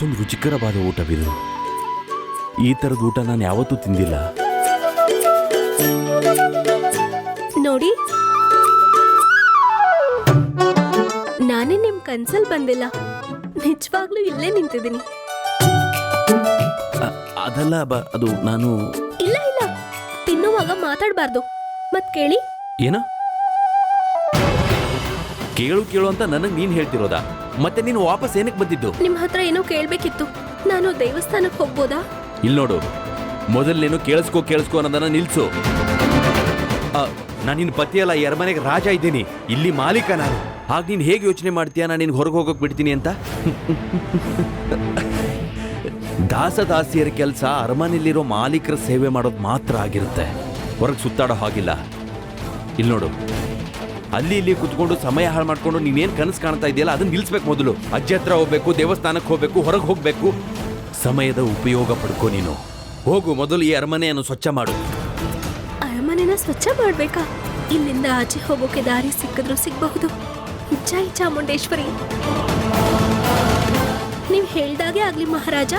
ಎಷ್ಟೊಂದು ರುಚಿಕರವಾದ ಊಟವಿದು. ಈ ಥರದ ಊಟ ನಾನು ಯಾವತ್ತೂ ತಿಂದಿಲ್ಲ. ನೋಡಿ, ನಾನೇ ನಿಮ್ ಕನ್ಸಲ್ ಬಂದಿಲ್ಲ, ನಿಜವಾಗ್ಲೂ ಇಲ್ಲೇ ನಿಂತಿದ್ದೀನಿ. ಅದಲ್ಲ ಅದು ನಾನು. ಇಲ್ಲ ಇಲ್ಲ, ತಿನ್ನುವಾಗ ಮಾತಾಡ್ಬಾರ್ದು. ಮತ್ ಕೇಳಿ. ಏನ ಕೇಳು ಕೇಳು ಅಂತ ನನಗ್ ನೀನ್ ಹೇಳ್ತಿರೋದಾ? ಮತ್ತೆ ನೀನು ವಾಪಸ್ ಏನಕ್ಕೆ ಬಂದಿದ್ದು? ನಿಮ್ ಹತ್ರ ಏನೋ ಕೇಳ್ಬೇಕಿತ್ತು. ನಾನು ದೇವಸ್ಥಾನಕ್ಕೆ ಹೋಗ್ಬೋದಾ? ಇಲ್ಲಿ ನೋಡು, ಮೊದಲೇನು ಕೇಳಿಸ್ಕೋ ಅನ್ನೋದನ್ನ ನಿಲ್ಸು. ನಾನು ನಿನ್ನ ಪತಿಯಲ್ಲ, ಈ ಅರಮನೆಗೆ ರಾಜ ಇದ್ದೀನಿ, ಇಲ್ಲಿ ಮಾಲೀಕ ನಾನು. ಹಾಗ ನೀನು ಹೇಗೆ ಯೋಚನೆ ಮಾಡ್ತೀಯಾ ನಾನು ನಿನ್ಗೆ ಹೊರಗೆ ಹೋಗೋಕೆ ಬಿಡ್ತೀನಿ ಅಂತ? ದಾಸದಾಸಿಯರ ಕೆಲಸ ಅರಮನೆಯಲ್ಲಿರೋ ಮಾಲೀಕರ ಸೇವೆ ಮಾಡೋದು ಮಾತ್ರ ಆಗಿರುತ್ತೆ, ಹೊರಗೆ ಸುತ್ತಾಡೋ ಹಾಗಿಲ್ಲ. ಇಲ್ಲಿ ನೋಡು, ಅಲ್ಲಿ ಇಲ್ಲಿ ಕುತ್ಕೊಂಡು ಸಮಯ ಹಾಳು ಮಾಡ್ಕೊಂಡು ನೀನೇನು ಕನಸು ಕಾಣ್ತಾ ಇದೆಯಲ್ಲ ಅದನ್ನ ನಿಲ್ಸ್ಬೇಕು. ಮೊದಲು ಅಜ್ಜಿ ಹತ್ರ ಹೋಗ್ಬೇಕು, ದೇವಸ್ಥಾನಕ್ಕೆ ಹೋಗ್ಬೇಕು, ಹೊರಗೆ ಹೋಗ್ಬೇಕು. ಸಮಯದ ಉಪಯೋಗ ಪಡ್ಕೋ. ನೀನು ಹೋಗು, ಮೊದಲು ಈ ಅರಮನೆಯನ್ನು ಸ್ವಚ್ಛ ಮಾಡು. ಅರಮನೆನ ಸ್ವಚ್ಛ ಮಾಡ್ಬೇಕಾ? ಇಲ್ಲಿಂದ ಆಚೆ ಹೋಗೋಕೆ ದಾರಿ ಸಿಕ್ಕಿದ್ರು ಸಿಗಬಹುದು. ಜೈ ಚಾಮುಂಡೇಶ್ವರಿ. ನೀವ್ ಹೇಳ್ದಾಗೆ ಆಗ್ಲಿ ಮಹಾರಾಜ.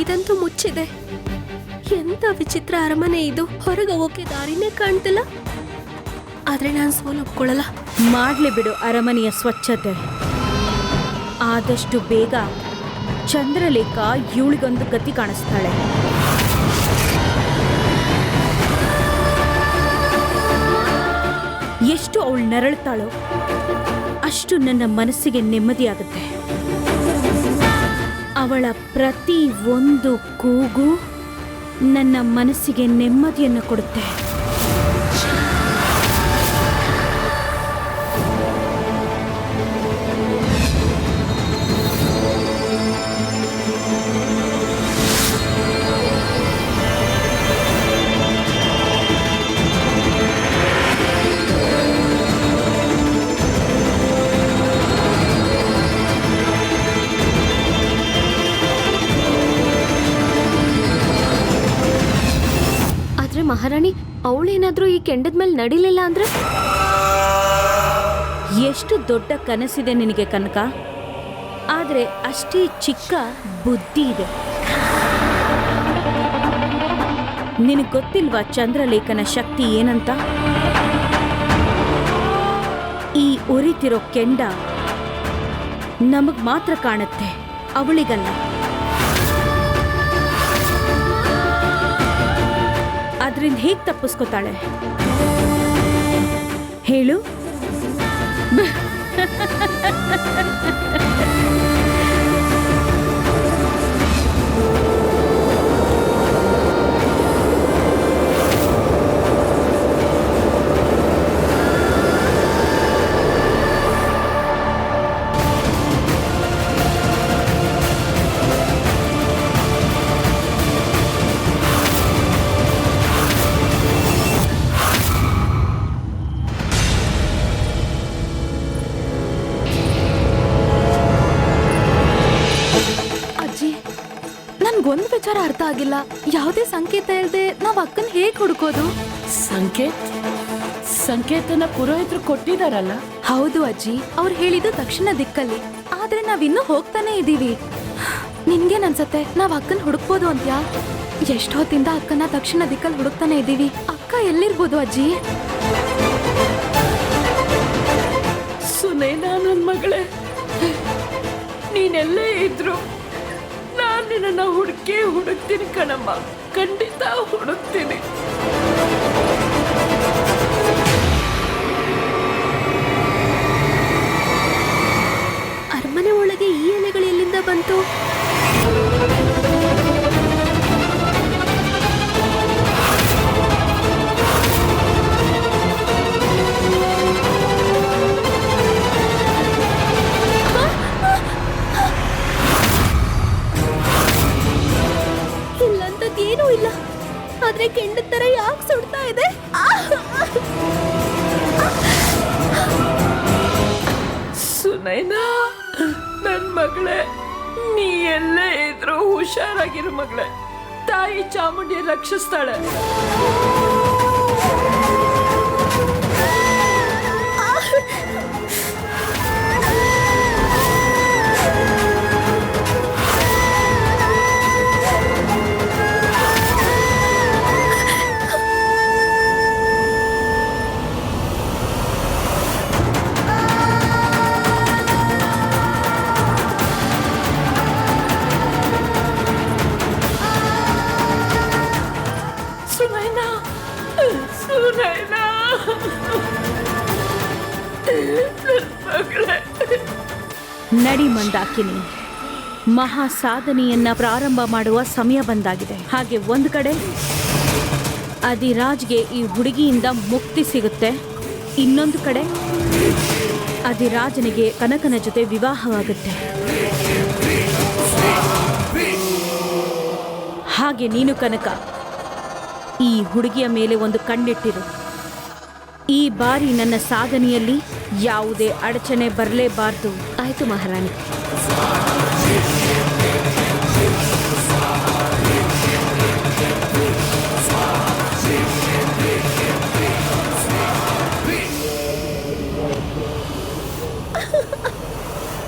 ಇದಂತೂ ಮುಚ್ಚಿದೆ. ಎಂತ ವಿಚಿತ್ರ ಅರಮನೆ ಇದು, ಹೊರಗೆ ಹೋಗೋಕೆ ದಾರಿನೇ ಕಾಣ್ತಿಲ್ಲ. ಆದ್ರೆ ನಾನು ಸೋಲು ಒಪ್ಕೊಳ್ಳಲ್ಲ. ಮಾಡ್ಲಿ ಬಿಡು ಅರಮನೆಯ ಸ್ವಚ್ಛತೆ. ಆದಷ್ಟು ಬೇಗ ಚಂದ್ರಲೇಖ ಇವಳಿಗೊಂದು ಗತಿ ಕಾಣಿಸ್ತಾಳೆ. ಎಷ್ಟು ಅವಳು ನರಳ್ತಾಳೋ ಅಷ್ಟು ನನ್ನ ಮನಸ್ಸಿಗೆ ನೆಮ್ಮದಿಯಾಗುತ್ತೆ. ಅವಳ ಪ್ರತಿ ಒಂದು ಕೂಗು ನನ್ನ ಮನಸ್ಸಿಗೆ ನೆಮ್ಮದಿಯನ್ನು ಕೊಡುತ್ತೆ. ಮಹಾರಾಣಿ, ಅವಳೇನಾದ್ರೂ ಈ ಕೆಂಡದ ಮೇಲೆ ನಡಿಲಿಲ್ಲ ಅಂದ್ರೆ? ಎಷ್ಟು ದೊಡ್ಡ ಕನಸಿದೆ ನಿನಗೆ ಕನಕ, ಆದ್ರೆ ಅಷ್ಟೇ ಚಿಕ್ಕ ಬುದ್ಧಿ ಇದೆ. ನಿನಗೆ ಗೊತ್ತಿಲ್ವಾ ಚಂದ್ರಲೇಖನ ಶಕ್ತಿ ಏನಂತ? ಈ ಉರಿತಿರೋ ಕೆಂಡ ನಮಗ್ ಮಾತ್ರ ಕಾಣುತ್ತೆ, ಅವಳಿಗಲ್ಲ. ಅದರಿಂದ ಹೇಗೆ ತಪ್ಪಿಸ್ಕೋತಾಳೆ ಹೇಳು? ಒಂದು ವಿಚಾರ ಅರ್ಥ ಆಗಿಲ್ಲ. ಯಾವುದೇ ಸಂಕೇತ ಇಲ್ಲದೆ ನಾವ್ ಅಕ್ಕನ್ ಹೇಗ್ ಹುಡುಕೋದು? ಸಂಕೇತನ ಪುರೋಹಿತರು ಕೊಟ್ಟಿದಾರಲ್ಲ. ಹೌದು ಅಜ್ಜಿ, ಅವ್ರು ಹೇಳಿದ್ದು ದಕ್ಷಿಣ ದಿಕ್ಕಲ್ಲಿ. ಆದ್ರೆ ನಾವಿನ್ನೂ ಹೋಗ್ತಾನೆ ಇದೀವಿ. ನಿನ್ಗೇನ್ ಅನ್ಸತ್ತೆ, ನಾವ್ ಅಕ್ಕನ್ ಹುಡುಕ್ಬೋದು ಅಂತ್ಯಾ? ಎಷ್ಟ್ ಹೊತ್ತಿಂದ ಅಕ್ಕನ ದಕ್ಷಿಣ ದಿಕ್ಕಲ್ಲಿ ಹುಡುಕ್ತಾನೆ ಇದೀವಿ. ಅಕ್ಕ ಎಲ್ಲಿರ್ಬೋದು ಅಜ್ಜಿ? ಸುನೇನಾ ನನ್ ಮಗಳೇ, ನೀನೆಲ್ಲೇ ಇದ್ರು ನಾನು ನಿನ್ನ ಹುಡುಕ್ತೀನಿ ಕಣಮ್ಮ, ಖಂಡಿತ ಹುಡುಕ್ತೀನಿ. ಅರಮನೆ ಒಳಗೆ ಈ ಎಲೆಗಳು ಎಲ್ಲಿಂದ ಬಂತು? ಸುನೈನಾ, ನನ್ ಮಗಳೇ, ನೀ ಎಲ್ಲೇ ಇದ್ರು ಹುಷಾರಾಗಿರು ಮಗಳೇ. ತಾಯಿ ಚಾಮುಂಡಿ ರಕ್ಷಿಸ್ತಾಳೆ. ಸುನೈನಾ, ಸುನೈನಾ, ನನ್ ಮಗಳೇ. ನಡಿ ಮಂದಾಕಿನಿ, ಮಹಾ ಸಾಧನೆಯನ್ನ ಪ್ರಾರಂಭ ಮಾಡುವ ಸಮಯ ಬಂದಾಗಿದೆ. ಹಾಗೆ ಒಂದು ಕಡೆ ಅಧಿರಾಜ್ಗೆ ಈ ಹುಡುಗಿಯಿಂದ ಮುಕ್ತಿ ಸಿಗುತ್ತೆ, ಇನ್ನೊಂದು ಕಡೆ ಅಧಿರಾಜನಿಗೆ ಕನಕನ ಜೊತೆ ವಿವಾಹವಾಗುತ್ತೆ. ಹಾಗೆ ನೀನು ಕನಕ, ಈ ಹುಡುಗಿಯ ಮೇಲೆ ಒಂದು ಕಣ್ಣಿಟ್ಟಿರು. ಈ ಬಾರಿ ನನ್ನ ಸಾಧನೆಯಲ್ಲಿ ಯಾವುದೇ ಅಡಚಣೆ ಬರಲೇಬಾರ್ದು. ಆಯ್ತು ಮಹಾರಾಣಿ.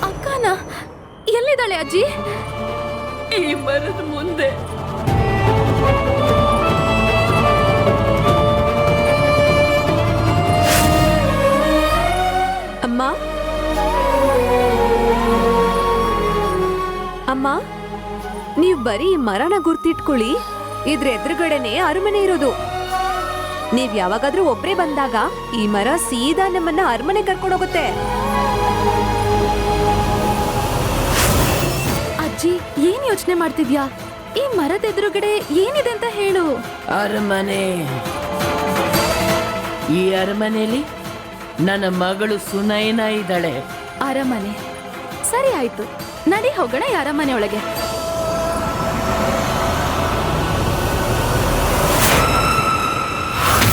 ಅಕ್ಕನ ಎಲ್ಲಿದ್ದಾಳೆ ಅಜ್ಜಿ? ಈ ಮರದ ಮುಂದೆ. ಅಮ್ಮ, ಅಮ್ಮ, ನೀವ್ ಬರೀ ಈ ಮರನ ಗುರ್ತಿಟ್ಕೊಳ್ಳಿ. ಇದ್ರ ಎದುರುಗಡೆನೆ ಅರಮನೆ ಇರೋದು. ನೀವ್ ಯಾವಾಗಾದ್ರೂ ಒಬ್ರೇ ಬಂದಾಗ ಈ ಮರ ಸೀದಾ ನಮ್ಮನ್ನ ಅರಮನೆ ಕರ್ಕೊಂಡೋಗುತ್ತೆ. ಅಜ್ಜಿ, ಏನ್ ಯೋಚನೆ ಮಾಡ್ತಿದ್ಯಾ? ಈ ಮರದ ಎದುರುಗಡೆ ಏನಿದೆ ಅಂತ ಹೇಳು. ಅರಮನೆ. ಈ ಅರಮನೆಯಲ್ಲಿ ನನ್ನ ಮಗಳು ಸುನೈನಾ ಇದ್ದಾಳೆ. ಅರಮನೆ ಸರಿ ಆಯ್ತು, ನಡಿ ಹೋಗೋಣ ಈ ಅರಮನೆ ಒಳಗೆ.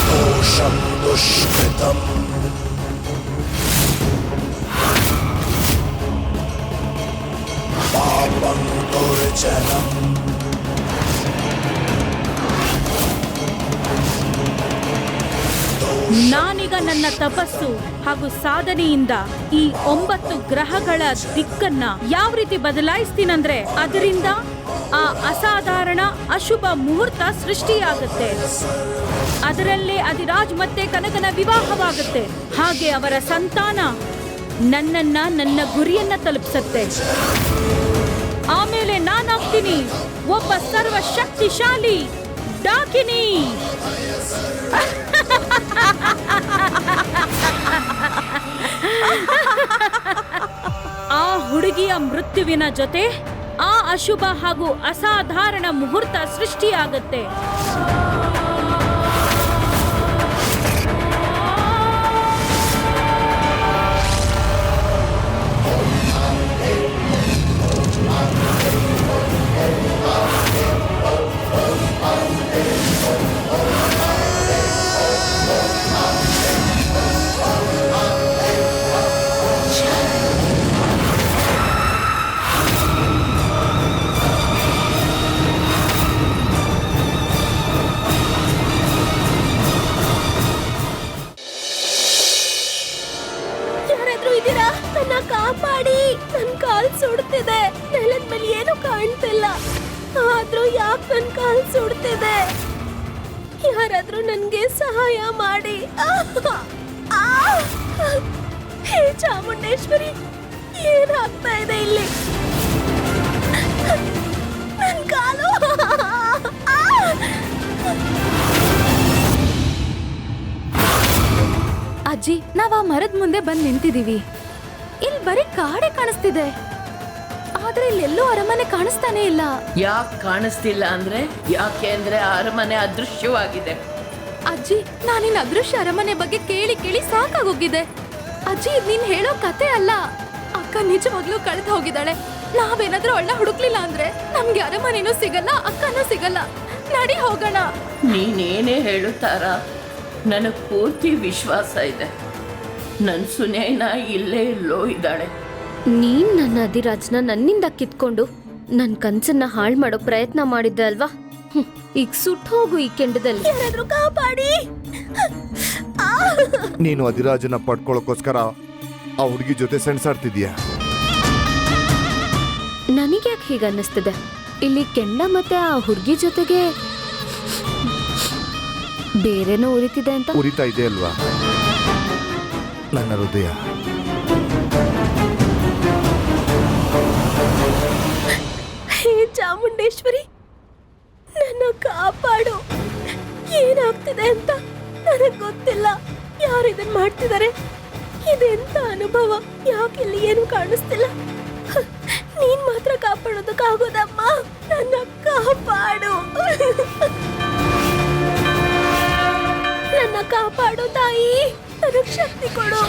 दोषं दुष्कृतं पापं दुर्जनम् ನಾನೀಗ ನನ್ನ ತಪಸ್ಸು ಹಾಗೂ ಸಾಧನೆಯಿಂದ ಈ 9 ಗ್ರಹಗಳ ದಿಕ್ಕನ್ನ ಯಾವ ರೀತಿ ಬದಲಾಯಿಸ್ತೀನಂದ್ರೆ ಅದರಿಂದ ಆ ಅಸಾಧಾರಣ ಅಶುಭ ಮುಹೂರ್ತ ಸೃಷ್ಟಿಯಾಗುತ್ತೆ. ಅದರಲ್ಲೇ ಅಧಿರಾಜ್ ಮತ್ತೆ ಕನಕನ ವಿವಾಹವಾಗುತ್ತೆ. ಹಾಗೆ ಅವರ ಸಂತಾನ ನನ್ನನ್ನ ನನ್ನ ಗುರಿಯನ್ನ ತಲುಪಿಸುತ್ತೆ. ಆಮೇಲೆ ನಾನಾಗ್ತೀನಿ ಒಬ್ಬ ಸರ್ವ ಶಕ್ತಿಶಾಲಿ ಡಾಕಿನಿ. ಆ ಹುಡುಗಿಯ ಮೃತ್ಯುವಿನ ಜೊತೆ ಆ ಅಶುಭ ಹಾಗೂ ಅಸಾಧಾರಣ ಮುಹೂರ್ತ ಸೃಷ್ಟಿಯಾಗುತ್ತೆ. ಕಾಪಾಡಿ, ನನ್ ಕಾಲ್ ಸುಡ್ತಿದೆ. ನೆಲದ ಮೇಲೆ ಏನು ಕಾಣ್ತಿಲ್ಲ, ಆದ್ರೂ ಯಾಕೆ ನನ್ ಕಾಲ್ ಸುಡ್ತಿದೆ? ಯಾರಾದ್ರೂ ನನ್ಗೆ ಸಹಾಯ ಮಾಡಿ. ಹೇ ಚಾಮುಂಡೇಶ್ವರಿ, ಏನಾಗ್ತಾ ಇದೆ ಇಲ್ಲಿ? ನನ್ ಕಾಲು. ಅಜ್ಜಿ, ನಾವ್ ಆ ಮರದ ಮುಂದೆ ಬಂದ್ ನಿಂತಿದೀವಿ. ಇಲ್ಲಿ ಬರೀ ಕಾಡೆ ಕಾಣಿಸ್ತಿದೆ, ಆದ್ರೆ ಇಲ್ಲೆಲ್ಲೂ ಅರಮನೆ ಕಾಣಿಸ್ತಾನೆ ಇಲ್ಲ. ಯಾಕೆ ಕಾಣಿಸ್ತಿಲ್ಲ ಅಂದ್ರೆ ಯಾಕೆ ಅಂದ್ರೆ ಅರಮನೆ ಅದೃಶ್ಯವಾಗಿದೆ. ಅಜ್ಜಿ, ನಾನಿನ್ ಅದೃಶ್ಯ ಅರಮನೆ ಬಗ್ಗೆ ಕೇಳಿ ಕೇಳಿ ಸಾಕಾಗೋಗಿದೆ. ಅಜ್ಜಿ, ಇದ್ ನೀನ್ ಹೇಳೋ ಕತೆ ಅಲ್ಲ. ಅಕ್ಕ ನಿಜವಾಗ್ಲೂ ಕಳೆದು ಹೋಗಿದ್ದಾಳೆ. ನಾವೇನಾದ್ರೂ ಒಳ್ಳೆ ಹುಡುಕ್ಲಿಲ್ಲ ಅಂದ್ರೆ ನಮ್ಗೆ ಅರಮನೆನೂ ಸಿಗಲ್ಲ, ಅಕ್ಕನೂ ಸಿಗಲ್ಲ. ನಡಿ ಹೋಗೋಣ. ನೀನೇನೇ ಹೇಳುತ್ತಾರ, ನನಗ್ ಪೂರ್ತಿ ವಿಶ್ವಾಸ ಇದೆ. ನನ್ ಸುನೈನಾ ಇಲ್ಲೇ ಎಲ್ಲೋ ಇದ್ದಾಳೆ. ನೀನ್ ನನ್ನ ಅಧಿರಾಜ್ನ ನನ್ನಿಂದ ಕಿತ್ಕೊಂಡು ನನ್ನ ಕನ್ಸನ್ನ ಹಾಳು ಮಾಡೋ ಪ್ರಯತ್ನ ಮಾಡಿದ್ದೆ ಅಲ್ವಾ? ಈಗ ಸುಟ್ಟು ಹೋಗು ಈ ಕೆಂಡದಲ್ಲಿ. ಯಾರಾದ್ರೂ ಕಾಪಾಡಿ. ನೀನು ಅಧಿರಾಜನ ಪಡ್ಕೊಳ್ಳೋಕೋಸ್ಕರ ಆ ಹುಡುಗಿ ಜೊತೆ ಸೆಣಸಾಡ್ತಿದ್ಯಾ? ನನಗ್ಯಾಕೆ ಹೀಗೆ ಅನ್ನಿಸ್ತಿದೆ? ಇಲ್ಲಿ ಕೆಂಡ ಮತ್ತೆ ಆ ಹುಡುಗಿ ಜೊತೆಗೆ ಬೇರೆನೋ ಉರಿತಿದೆ ಅಂತ. ಉರಿತಾ ಇದೆ ಅಲ್ವಾ ನನ್ನ ಹೃದಯ? ಹೇ ಚಾಮುಂಡೇಶ್ವರಿ, ನನ್ನ ಕಾಪಾಡು. ಏನಾಗ್ತಿದೆ ಅಂತ ನನಗೆ ಗೊತ್ತಿಲ್ಲ. ಯಾರು ಇದನ್ನ ಮಾಡ್ತಿದ್ದಾರೆ? ಇದೆಂತ ಅನುಭವ? ಯಾಕೆ ಇಲ್ಲಿ ಏನು ಕಾಣಿಸ್ತಿಲ್ಲ? ನೀನ್ ಮಾತ್ರ ಕಾಪಾಡೋದಕ್ಕಾಗೋದಮ್ಮ. ನನ್ನ ಕಾಪಾಡು, ನನ್ನ ಕಾಪಾಡು ತಾಯಿ. ನನಗೆ ಶಕ್ತಿ ಕೊಡು.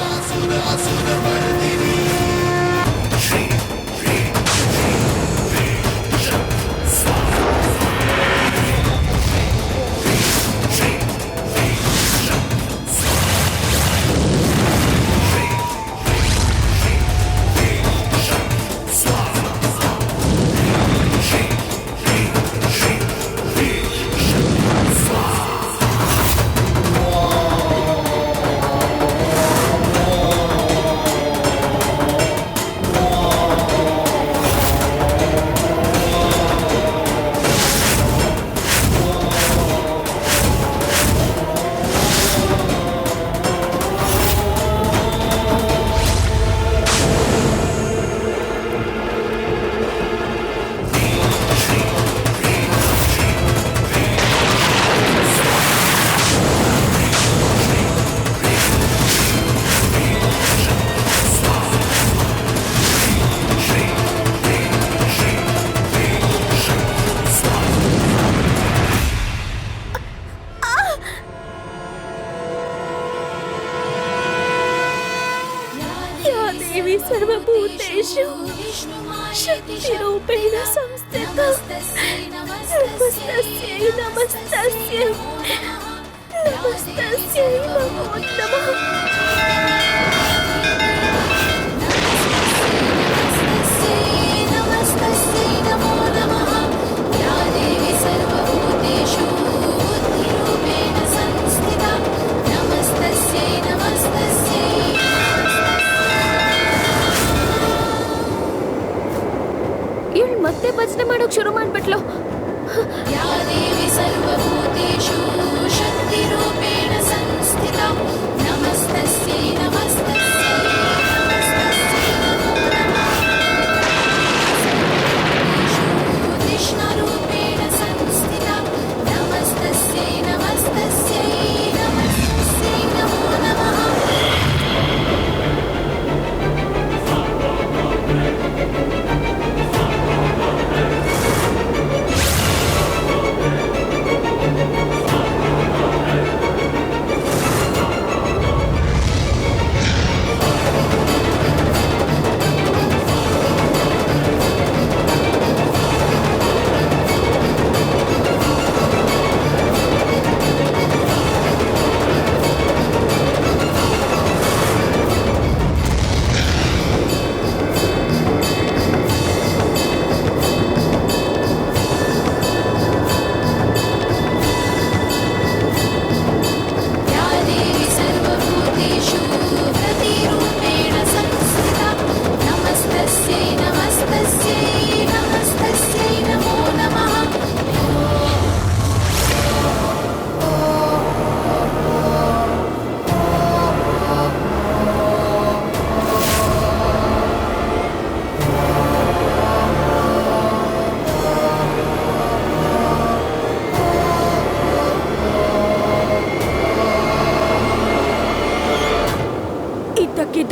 सर्वभूतेषु शक्तिरूपेण संस्थिता नमस्तस्यै नमस्तस्यै नमस्तस्यै नमो नमः। नमस्तस्यै नमो नमः। या देवी सर्वभूतेषु बुद्धिरूपेण संस्थिता नमस्तस्यै नमस्तस्यै। ಇವಳು ಮತ್ತೆ ಭಜನೆ ಮಾಡೋಕ್ ಶುರು ಮಾಡ್ಬಿಟ್ಲು. ಯಾ ದೇವಿ ಸರ್ವಭೂತೇಷು ಶಕ್ತಿರೂಪೇಣ ಸಂಸ್ಥಿತಾ ನಮಸ್ತಸ್ಯೈ ನಮಸ್ತಸ್ಯೈ ನಮಸ್ತಸ್ಯೈ ನಮೋ ನಮಃ। ಕೃಷ್ಣರೂಪೇಣ ಸಂಸ್ಥಿತಾ ನಮಸ್ತಸ್ಯೈ ನಮಸ್ತಸ್ಯೈ ನಮಸ್ತಸ್ಯೈ ನಮೋ ನಮಃ।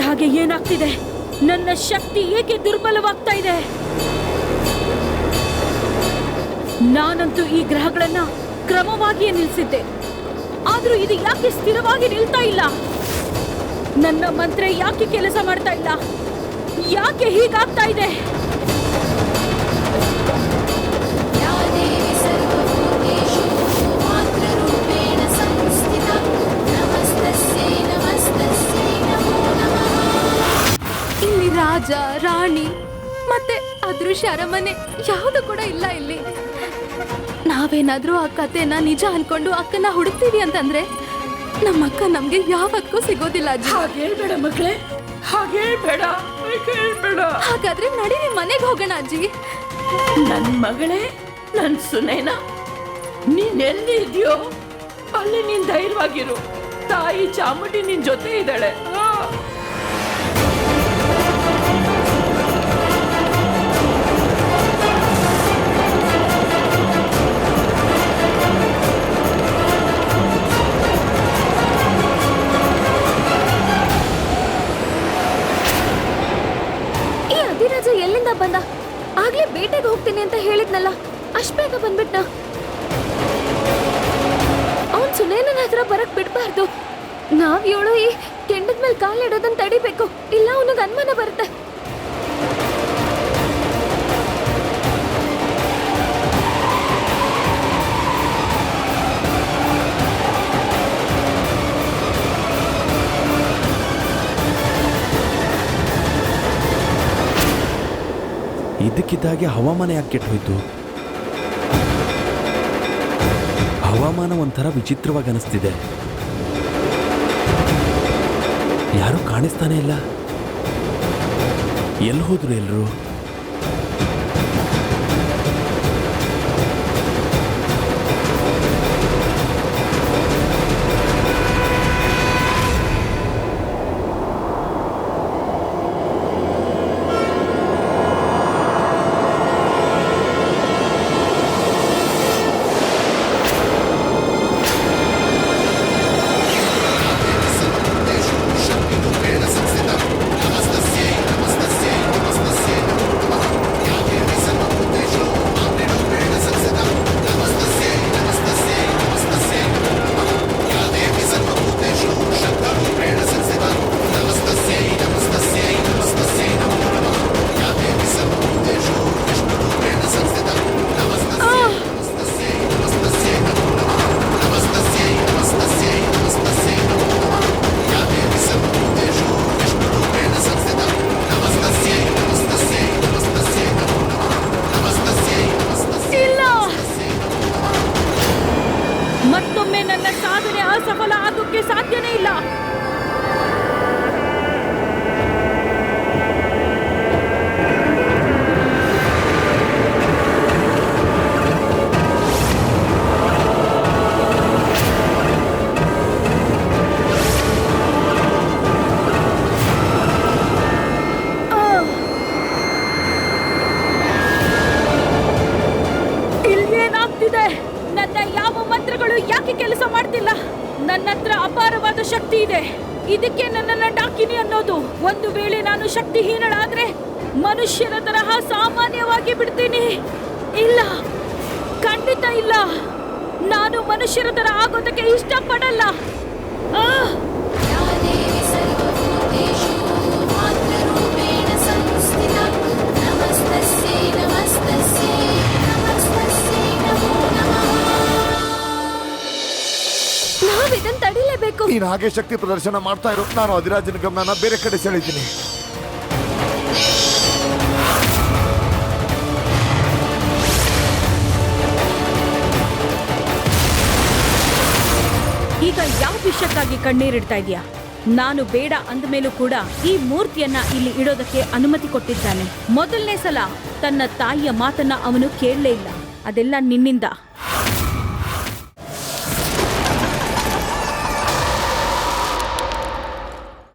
ಹಾಗೆ ಏನಾಗ್ತಿದೆ? ನನ್ನ ಶಕ್ತಿ ಏಕೆ ದುರ್ಬಲವಾಗ್ತಾ ಇದೆ? ನಾನಂತೂ ಈ ಗ್ರಹಗಳನ್ನ ಕ್ರಮವಾಗಿಯೇ ನಿಲ್ಲಿಸಿದ್ದೆ, ಆದ್ರೂ ಇದು ಯಾಕೆ ಸ್ಥಿರವಾಗಿ ನಿಲ್ತಾ ಇಲ್ಲ? ನನ್ನ ಮಂತ್ರ ಯಾಕೆ ಕೆಲಸ ಮಾಡ್ತಾ ಇಲ್ಲ? ಯಾಕೆ ಹೀಗಾಗ್ತಾ ಇದೆ? ಇಲ್ಲಿ ರಾಜ ರಾಣಿ ಮತ್ತೆ ಅದೃಶ್ಯ ಅರಮನೆ ಯಾವುದು ಕೂಡ ಇಲ್ಲ ಇಲ್ಲಿ. ನಾವೇನಾದ್ರೂ ಆ ಕತೆನ ನಿಜ ಅನ್ಕೊಂಡು ಅಕ್ಕನ ಹುಡುಕ್ತೀವಿ ಅಂತಂದ್ರೆ ನಮ್ಮ ಅಕ್ಕ ನಮ್ಗೆ ಯಾವತ್ತೂ ಸಿಗೋದಿಲ್ಲ ಅಜ್ಜಿ. ಹಾಗೆ ಹೇಳ್ಬೇಡ ಮಗಳೇ, ಹಾಗೆ ಹೇಳ್ಬೇಡ, ಹೇಳ್ಬೇಡ. ಹಾಗಾದ್ರೆ ನಡೀರಿ ಮನೆಗೆ ಹೋಗೋಣ ಅಜ್ಜಿ. ನನ್ ಮಗಳೇ, ನನ್ ಸುನೇನ, ನೀನ್ ಎಲ್ಲಿ ಇದೆಯೋ ಅಲ್ಲಿ ನೀನ್ ಧೈರ್ಯವಾಗಿರು. ತಾಯಿ ಚಾಮುಂಡಿ ನಿನ್ ಜೊತೆ ಇದ್ದಾಳೆ. ಈ ಅಧಿರಾಜ ಎಲ್ಲಿಂದ ಬಂದ? ಆಗ್ಲೇ ಬೇಟೆಗೆ ಹೋಗ್ತೀನಿ ಅಂತ ಹೇಳಿದ್ನಲ್ಲ, ಅಷ್ಟ್ ಬೇಗ ಬಂದ್ಬಿಟ್ನ. ಅವನ್ ಸುನೇನನ ಹತ್ರ ಬರಕ್ ಬಿಡ್ಬಾರ್ದು. ನಾವ್ ಇವಳು ಈ ಕೆಂಡದ ಮೇಲೆ ಕಾಲಿಡೋದನ್ನ ತಡಿಬೇಕು, ಇಲ್ಲ ಅವನಿಗೆ ಅನುಮಾನ ಬರುತ್ತೆ. ಇದಕ್ಕಿದ್ದಾಗೆ ಹವಾಮಾನ ಯಾಕೆ ಕೆಟ್ಟು ಹೋಯ್ತು? ಹವಾಮಾನ ಒಂಥರ ವಿಚಿತ್ರವಾಗಿ ಅನಿಸ್ತಿದೆ. ಯಾರೂ ಕಾಣಿಸ್ತಾನೆ ಇಲ್ಲ. ಎಲ್ಲಿ ಹೋದ್ರು ಎಲ್ರು? ಮತ್ತೊಮ್ಮೆ ನನ್ನ ಸಾಧನೆ ಅಸಫಲ ಆಗೋಕ್ಕೆ ಸಾಧ್ಯನೇ ಇಲ್ಲ. ಇಲ್ಲೇನಾಗ್ತಿದೆ? ನನ್ನ ಯಾವ ಮಂತ್ರಗಳು ಯಾಕೆ ಕೆಲಸ ಮಾಡ್ತಿಲ್ಲ? ನನ್ನ ಹತ್ರ ಅಪಾರವಾದ ಶಕ್ತಿ ಇದೆ. ಇದಕ್ಕೆ ನನ್ನನ್ನ ಡಾಕಿನಿ ಅನ್ನೋದು. ಒಂದು ವೇಳೆ ನಾನು ಶಕ್ತಿಹೀನಳಾದ್ರೆ ಮನುಷ್ಯನ ತರಹ ಸಾಮಾನ್ಯವಾಗಿ ಬಿಡ್ತೀನಿ. ಇಲ್ಲ, ಖಂಡಿತ ಇಲ್ಲ. ನಾನು ಮನುಷ್ಯರ ತರ ಆಗೋದಕ್ಕೆ ಇಷ್ಟಪಡಲ್ಲ. ನಾವಿದನ್ ತಡಿಲೇಬೇಕು. ನೀನ್ ಹಾಗೆ ಶಕ್ತಿ ಪ್ರದರ್ಶನ ಮಾಡ್ತಾ ಇರು. ನಾನು ಅಧಿರಾಜನ ಗಮನನ ಬೇರೆ ಕಡೆ ಸೆಳೀತೀನಿ. ಈಗ ಯಾವ ವಿಷಯಕ್ಕಾಗಿ ಕಣ್ಣೀರಿಡ್ತಾ ಇದೀಯಾ? ನಾನು ಬೇಡ ಅಂದ ಮೇಲೂ ಕೂಡ ಈ ಮೂರ್ತಿಯನ್ನ ಇಲ್ಲಿ ಇಡೋದಕ್ಕೆ ಅನುಮತಿ ಕೊಟ್ಟಿದ್ದಾನೆ. ಮೊದಲನೇ ಸಲ ತನ್ನ ತಾಯಿಯ ಮಾತನ್ನ ಅವನು ಕೇಳಲೇ ಇಲ್ಲ. ಅದೆಲ್ಲ ನಿನ್ನಿಂದ.